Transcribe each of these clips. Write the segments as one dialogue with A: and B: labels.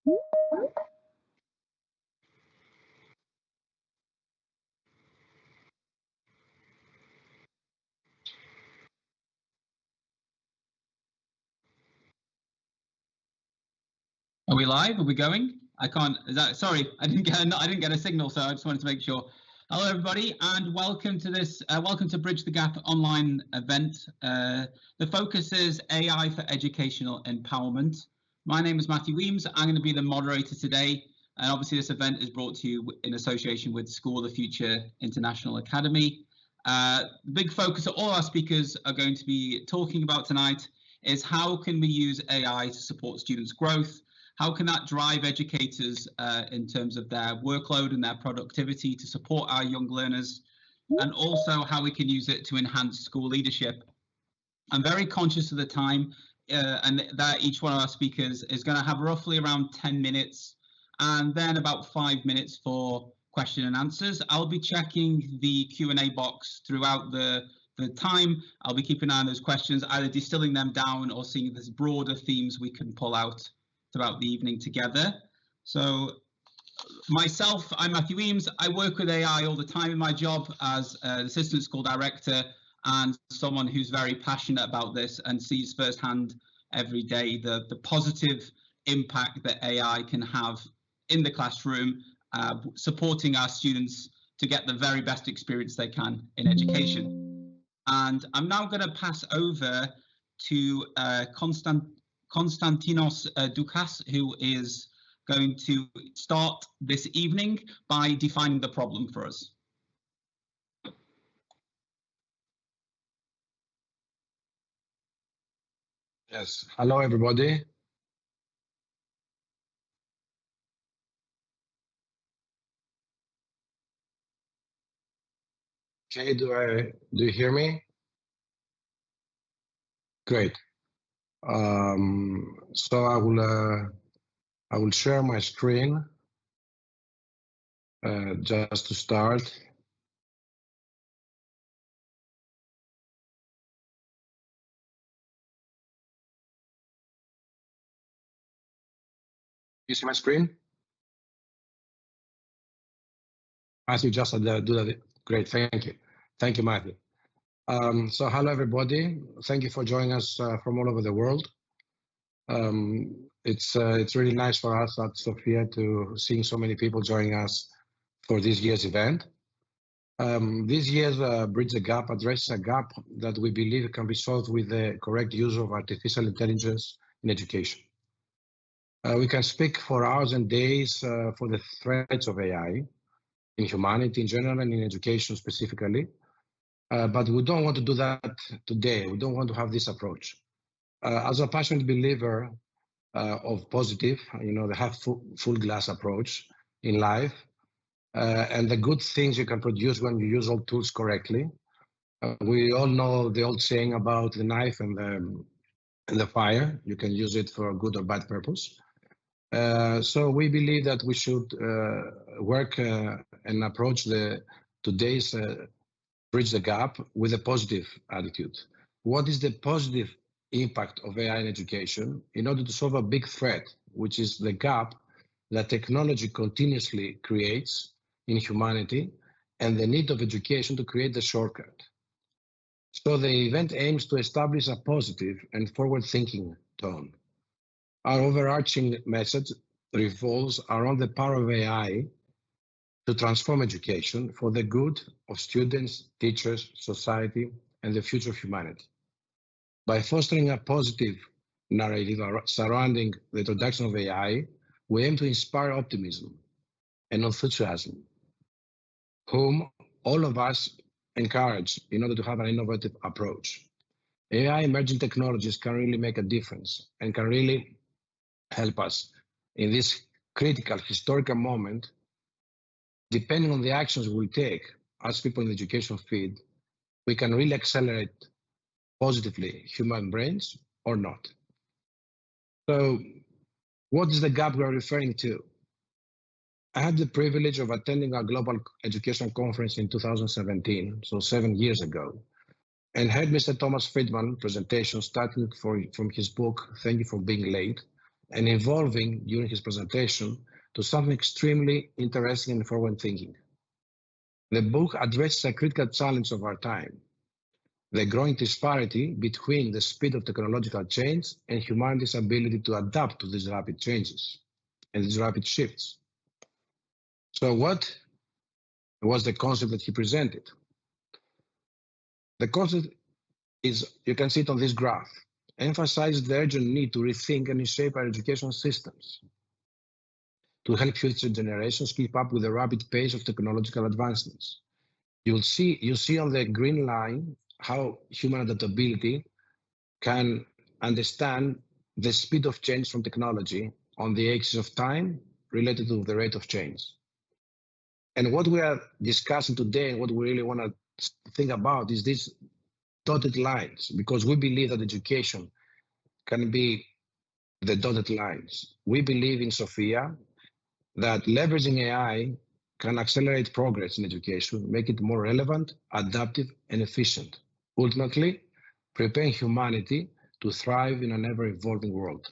A: Are we live? Are we going? I can't. Is that? Sorry, I didn't get a signal, so I just wanted to make sure. Hello, everybody, and welcome to this. Welcome to Bridge the Gap online event. The focus is AI for educational empowerment. My name is Matthew Weems. I'm going to be the moderator today, and obviously this event is brought to you in association with School of the Future International Academy. The big focus that all our speakers are going to be talking about tonight is how can we use AI to support students' growth. How can that drive educators in terms of their workload and their productivity to support our young learners, and also how we can use it to enhance school leadership. I'm very conscious of the time and that each one of our speakers is going to have roughly around 10 minutes and then about 5 minutes for question and answers. I'll be checking the Q&A box throughout the time. I'll be keeping an eye on those questions, either distilling them down or seeing if there's broader themes we can pull out throughout the evening together. So myself, I'm Matthew Weems. I work with AI all the time in my job as an assistant school director and someone who's very passionate about this and sees firsthand every day the positive impact that AI can have in the classroom, supporting our students to get the very best experience they can in education. And I'm now going to pass over to Konstantinos Doukas, who is going to start this evening by defining the problem for us.
B: Yes, hello everybody. Okay, do you hear me? Great. So I will share my screen just to start. You see my screen? Matthew, just do that. Great, thank you. Thank you, Matthew. So hello everybody. Thank you for joining us from all over the world. It's really nice for us at SoFIA to seeing so many people joining us for this year's event. This year's Bridge the Gap addresses a gap that we believe can be solved with the correct use of artificial intelligence in education. We can speak for hours and days for the threats of AI in humanity in general and in education specifically, but we don't want to do that today. We don't want to have this approach. As a passionate believer of positive, the half full glass approach in life, and the good things you can produce when you use all tools correctly. We all know the old saying about the knife and the fire. You can use it for a good or bad purpose. So we believe that we should work and approach today's Bridge the Gap with a positive attitude. What is the positive impact of AI in education in order to solve a big threat, which is the gap that technology continuously creates in humanity and the need of education to create the shortcut. So the event aims to establish a positive and forward-thinking tone. Our overarching message revolves around the power of AI to transform education for the good of students, teachers, society, and the future of humanity. By fostering a positive narrative surrounding the introduction of AI, we aim to inspire optimism and enthusiasm, whom all of us encourage in order to have an innovative approach. AI emerging technologies can really make a difference and can really help us in this critical historical moment. Depending on the actions we take as people in the education field, we can really accelerate positively human brains or not. So what is the gap we are referring to? I had the privilege of attending a global education conference in 2017, so 7 years ago, and heard Mr. Thomas Friedman's presentation starting from his book, Thank You for Being Late, and evolving during his presentation to something extremely interesting and forward-thinking. The book addresses a critical challenge of our time, the growing disparity between the speed of technological change and humanity's ability to adapt to these rapid changes and these rapid shifts. So what was the concept that he presented? The concept is, you can see it on this graph, emphasizes the urgent need to rethink and reshape our education systems to help future generations keep up with the rapid pace of technological advancements. You see on the green line how human adaptability can understand the speed of change from technology on the axis of time related to the rate of change. And what we are discussing today and what we really want to think about is these dotted lines, because we believe that education can be the dotted lines. We believe in SoFIA that leveraging AI can accelerate progress in education, make it more relevant, adaptive, and efficient, ultimately preparing humanity to thrive in an ever-evolving world.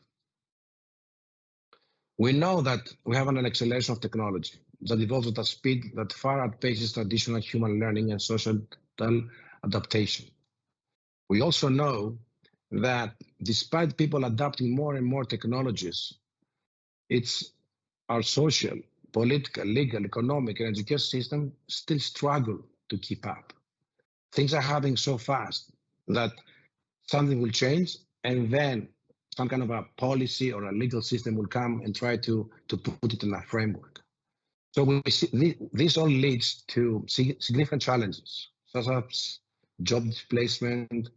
B: We know that we have an acceleration of technology that evolves at a speed that far outpaces traditional human learning and social adaptation. We also know that despite people adopting more and more technologies, it's our social, political, legal, economic, and education system still struggle to keep up. Things are happening so fast that something will change, and then some kind of a policy or a legal system will come and try to put it in a framework. So we see this all leads to significant challenges, such as job displacement,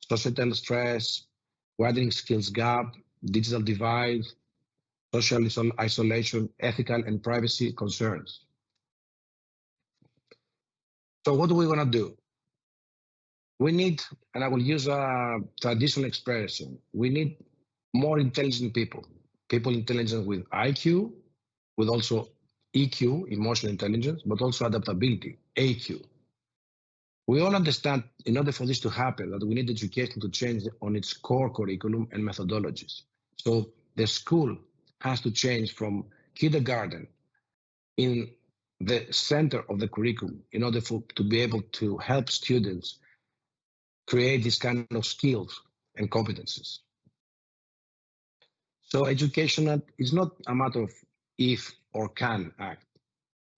B: societal stress, widening skills gap, digital divide, social isolation, ethical and privacy concerns. So what do we want to do? We need, and I will use a traditional expression, we need more intelligent people intelligent with IQ, with also EQ, emotional intelligence, but also adaptability, AQ. We all understand, in order for this to happen, that we need education to change on its core curriculum and methodologies. So the school has to change from kindergarten in the center of the curriculum in order to be able to help students create this kind of skills and competencies. So education is not a matter of if or can act.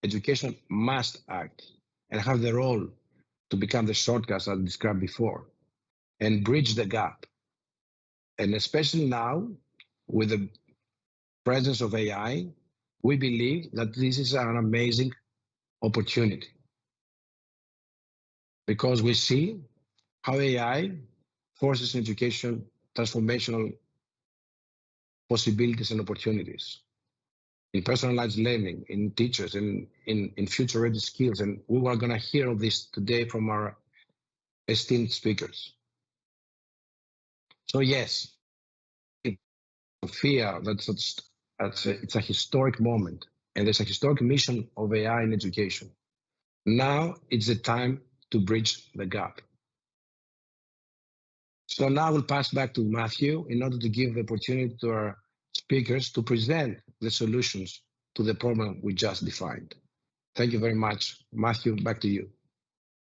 B: Education must act and have the role to become the shortcuts I described before and bridge the gap. And especially now, with the presence of AI, we believe that this is an amazing opportunity because we see how AI forces in education transformational possibilities and opportunities in personalized learning, in teachers, and in future-ready skills. And we are going to hear of this today from our esteemed speakers. So yes, SoFIA, it's a historic moment, and there's a historic mission of AI in education. Now it's the time to bridge the gap. So now we'll pass back to Matthew in order to give the opportunity to our speakers to present the solutions to the problem we just defined. Thank you very much. Matthew, back to you.